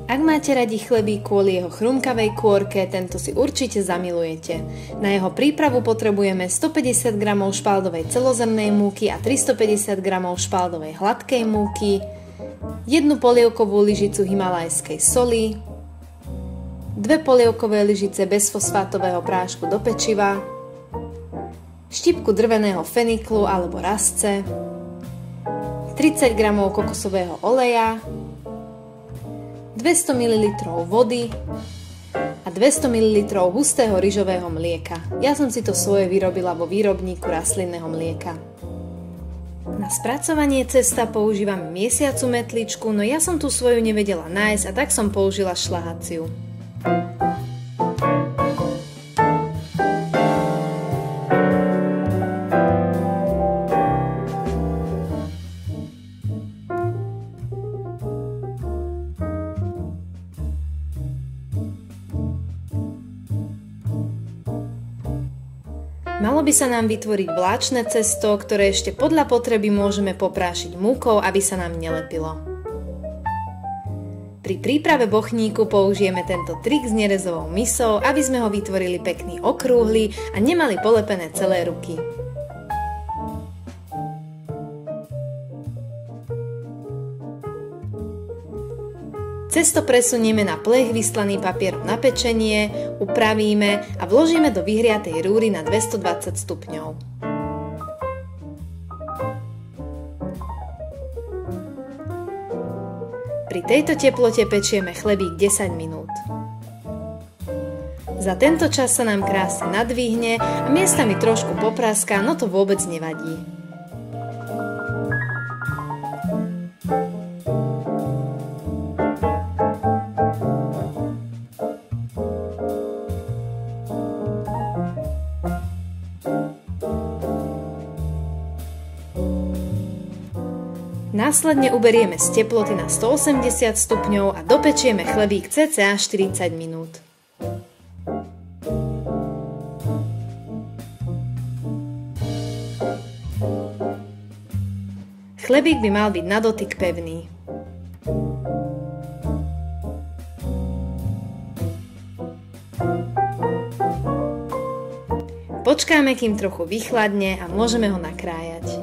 Ak máte radi chlebík kvôli jeho chrumkavej kôrke, tento si určite zamilujete. Na jeho prípravu potrebujeme 150 g špaldovej celozrnnej múky a 350 g špaldovej hladkej múky, 1 polievkovú lyžicu himalajskej soli, 2 polievkové lyžice bezfosfátového prášku do pečiva, štipku drveného feniklu alebo rastce, 30 g kokosového oleja, 200 ml vody a 200 ml hustého ryžového mlieka. Ja som si to svoje vyrobila vo výrobníku rastlinného mlieka. Na spracovanie cesta používam miesiacu metličku, no ja som tu svoju nevedela nájsť a tak som použila šľahaciu. Malo by sa nám vytvoriť vláčne cesto, ktoré ešte podľa potreby môžeme poprášiť múkou, aby sa nám nelepilo. Pri príprave bochníku použijeme tento trik s nerezovou misou, aby sme ho vytvorili pekný okrúhly a nemali polepené celé ruky. Cesto presunieme na plech vyslaný papierom na pečenie, upravíme a vložíme do vyhriatej rúry na 220 stupňov. Pri tejto teplote pečieme chlebík 10 minút. Za tento čas sa nám krásne nadvihne a miestami trošku popraská, no to vôbec nevadí. Následne uberieme z teploty na 180 stupňov a dopečieme chlebík cca 40 minút. Chlebík by mal byť na dotyk pevný. Počkáme, kým trochu vychladne a môžeme ho nakrájať.